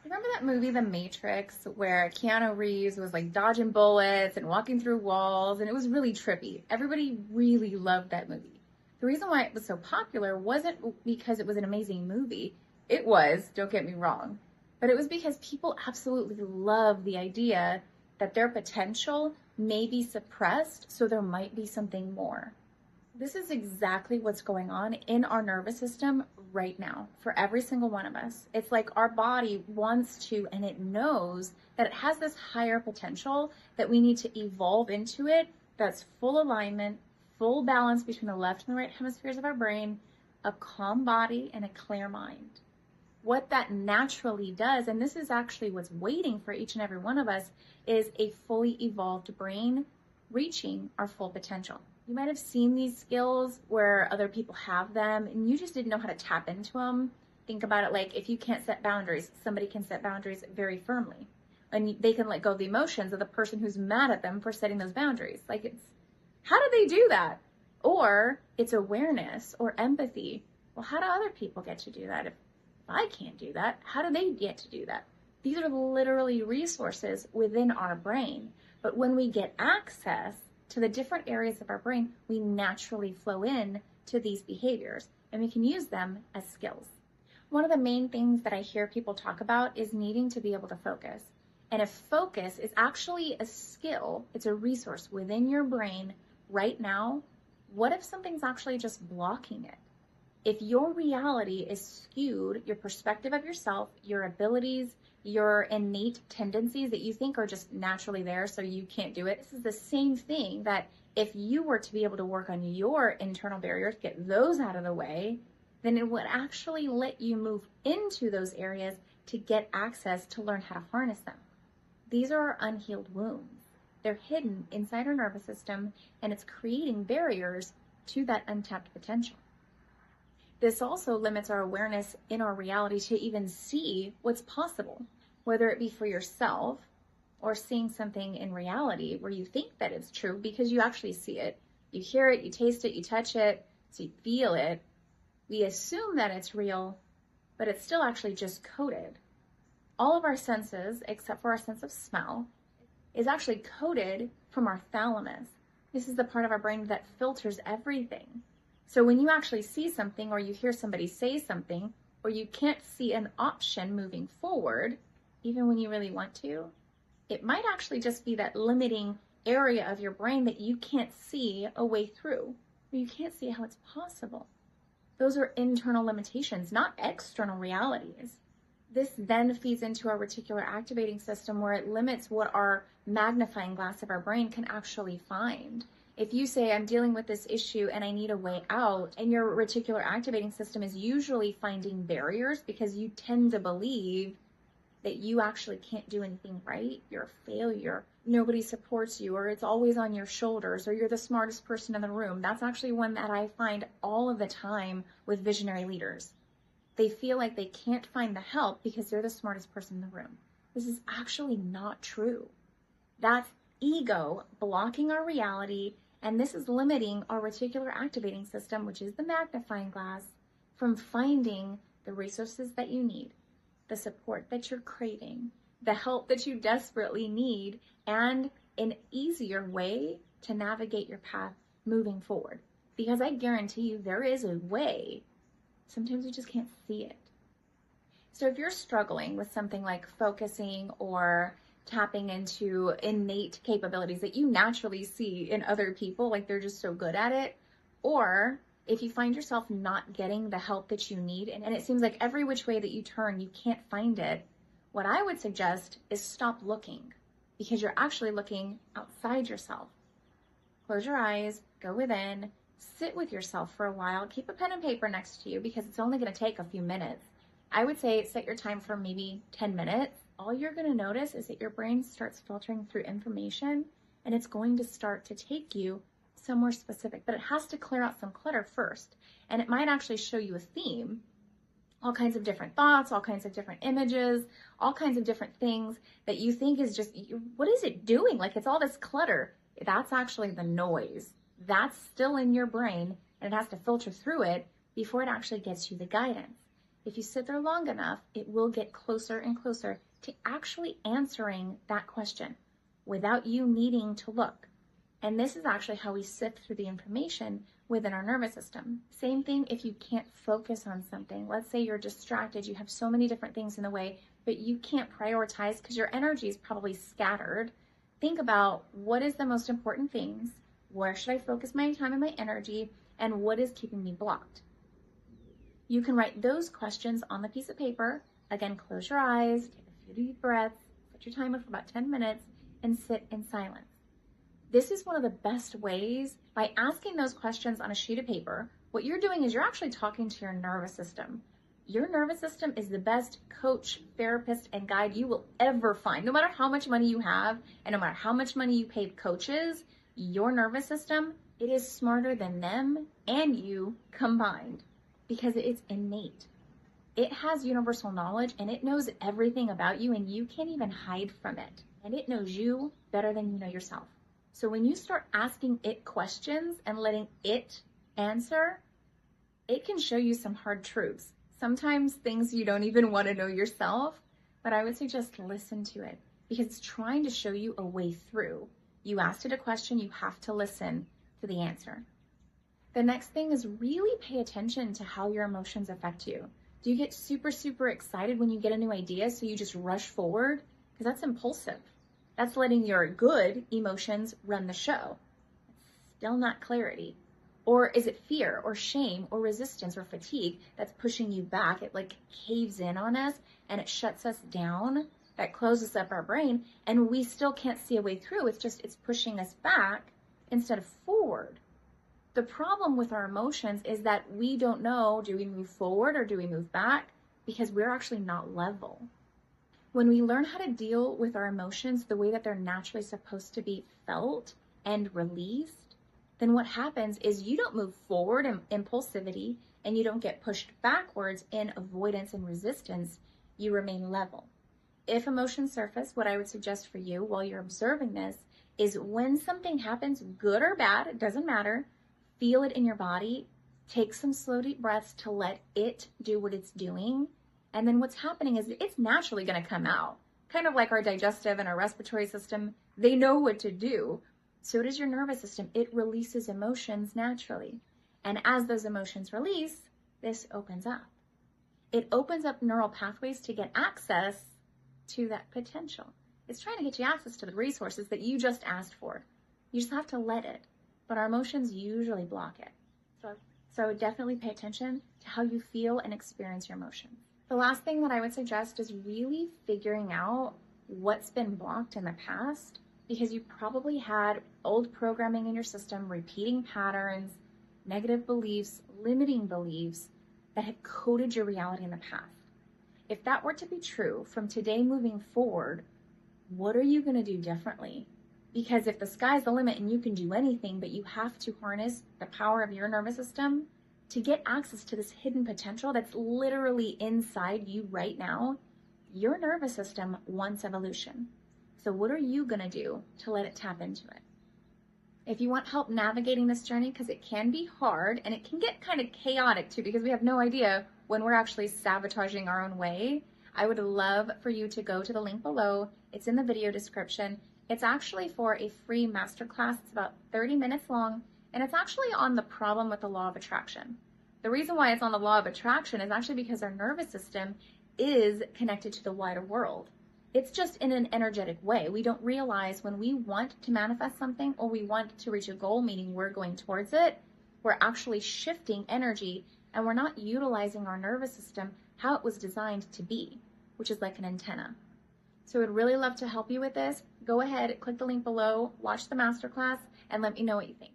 Remember that movie, The Matrix, where Keanu Reeves was like dodging bullets and walking through walls, and it was really trippy. Everybody really loved that movie. The reason why it was so popular wasn't because it was an amazing movie. It was, don't get me wrong, but it was because people absolutely love the idea that their potential may be suppressed, so there might be something more. This is exactly what's going on in our nervous system right now for every single one of us. It's like our body wants to, and it knows that it has this higher potential that we need to evolve into it. That's full alignment, full balance between the left and the right hemispheres of our brain, a calm body, and a clear mind. What that naturally does, and this is actually what's waiting for each and every one of us, is a fully evolved brain reaching our full potential. You might have seen these skills where other people have them and you just didn't know how to tap into them. Think about it like if you can't set boundaries, somebody can set boundaries very firmly. And they can let go of the emotions of the person who's mad at them for setting those boundaries. Like how do they do that? Or it's awareness or empathy. Well, how do other people get to do that? If I can't do that, how do they get to do that? These are literally resources within our brain. But when we get access to the different areas of our brain, we naturally flow in to these behaviors and we can use them as skills. One of the main things that I hear people talk about is needing to be able to focus. And if focus is actually a skill, it's a resource within your brain right now, what if something's actually just blocking it? If your reality is skewed, your perspective of yourself, your abilities, your innate tendencies that you think are just naturally there so you can't do it. This is the same thing that if you were to be able to work on your internal barriers, get those out of the way, then it would actually let you move into those areas to get access to learn how to harness them. These are our unhealed wounds. They're hidden inside our nervous system and it's creating barriers to that untapped potential. This also limits our awareness in our reality to even see what's possible, whether it be for yourself or seeing something in reality where you think that it's true because you actually see it, you hear it, you taste it, you touch it, so you feel it. We assume that it's real, but it's still actually just coded. All of our senses, except for our sense of smell, is actually coded from our thalamus. This is the part of our brain that filters everything. So when you actually see something or you hear somebody say something or you can't see an option moving forward, even when you really want to, it might actually just be that limiting area of your brain that you can't see a way through, or you can't see how it's possible. Those are internal limitations, not external realities. This then feeds into our reticular activating system where it limits what our magnifying glass of our brain can actually find. If you say, I'm dealing with this issue and I need a way out, and your reticular activating system is usually finding barriers because you tend to believe that you actually can't do anything right, you're a failure, nobody supports you, or it's always on your shoulders, or you're the smartest person in the room. That's actually one that I find all of the time with visionary leaders. They feel like they can't find the help because they're the smartest person in the room. This is actually not true. That's ego blocking our reality. And this is limiting our reticular activating system, which is the magnifying glass, from finding the resources that you need, the support that you're craving, the help that you desperately need, and an easier way to navigate your path moving forward. Because I guarantee you there is a way. Sometimes you just can't see it. So if you're struggling with something like focusing or tapping into innate capabilities that you naturally see in other people, like they're just so good at it, or if you find yourself not getting the help that you need, and it seems like every which way that you turn, you can't find it, what I would suggest is stop looking, because you're actually looking outside yourself. Close your eyes, go within, sit with yourself for a while, keep a pen and paper next to you because it's only going to take a few minutes. I would say set your time for maybe 10 minutes. All you're going to notice is that your brain starts filtering through information and it's going to start to take you somewhere specific, but it has to clear out some clutter first. And it might actually show you a theme, all kinds of different thoughts, all kinds of different images, all kinds of different things that you think is just, what is it doing? Like it's all this clutter. That's actually the noise. That's still in your brain and it has to filter through it before it actually gets you the guidance. If you sit there long enough, it will get closer and closer to actually answering that question without you needing to look. And this is actually how we sift through the information within our nervous system. Same thing if you can't focus on something. Let's say you're distracted, you have so many different things in the way, but you can't prioritize because your energy is probably scattered. Think about what is the most important things, where should I focus my time and my energy, and what is keeping me blocked. You can write those questions on the piece of paper. Again, close your eyes, take a few deep breaths, set your timer for about 10 minutes, and sit in silence. This is one of the best ways. By asking those questions on a sheet of paper, what you're doing is you're actually talking to your nervous system. Your nervous system is the best coach, therapist, and guide you will ever find. No matter how much money you have, and no matter how much money you pay coaches, your nervous system, it is smarter than them and you combined because it's innate. It has universal knowledge and it knows everything about you and you can't even hide from it. And it knows you better than you know yourself. So when you start asking it questions and letting it answer, it can show you some hard truths. Sometimes things you don't even want to know yourself, but I would suggest listen to it because it's trying to show you a way through. You asked it a question, you have to listen to the answer. The next thing is really pay attention to how your emotions affect you. Do you get super, super excited when you get a new idea so you just rush forward? Because that's impulsive. That's letting your good emotions run the show. It's still not clarity. Or is it fear or shame or resistance or fatigue that's pushing you back? It like caves in on us and it shuts us down. That closes up our brain and we still can't see a way through. It's pushing us back instead of forward. The problem with our emotions is that we don't know, do we move forward or do we move back? Because we're actually not level. When we learn how to deal with our emotions the way that they're naturally supposed to be felt and released, then what happens is you don't move forward in impulsivity and you don't get pushed backwards in avoidance and resistance. You remain level. If emotions surface, what I would suggest for you while you're observing this is when something happens, good or bad, it doesn't matter, feel it in your body, take some slow deep breaths to let it do what it's doing. And then what's happening is it's naturally going to come out. Kind of like our digestive and our respiratory system, they know what to do. So does your nervous system. It releases emotions naturally. And as those emotions release, this opens up. It opens up neural pathways to get access to that potential. It's trying to get you access to the resources that you just asked for. You just have to let it. But our emotions usually block it. So definitely pay attention to how you feel and experience your emotions. The last thing that I would suggest is really figuring out what's been blocked in the past, because you probably had old programming in your system, repeating patterns, negative beliefs, limiting beliefs that had coded your reality in the past. If that were to be true, from today moving forward, what are you going to do differently? Because if the sky's the limit and you can do anything, but you have to harness the power of your nervous system to get access to this hidden potential that's literally inside you right now, your nervous system wants evolution. So what are you going to do to let it tap into it? If you want help navigating this journey, because it can be hard and it can get kind of chaotic too, because we have no idea when we're actually sabotaging our own way, I would love for you to go to the link below. It's in the video description. It's actually for a free masterclass. It's about 30 minutes long, and it's actually on the problem with the law of attraction. The reason why it's on the law of attraction is actually because our nervous system is connected to the wider world. It's just in an energetic way. We don't realize when we want to manifest something or we want to reach a goal, meaning we're going towards it, we're actually shifting energy and we're not utilizing our nervous system how it was designed to be, which is like an antenna. So I'd really love to help you with this. Go ahead, click the link below, watch the masterclass, and let me know what you think.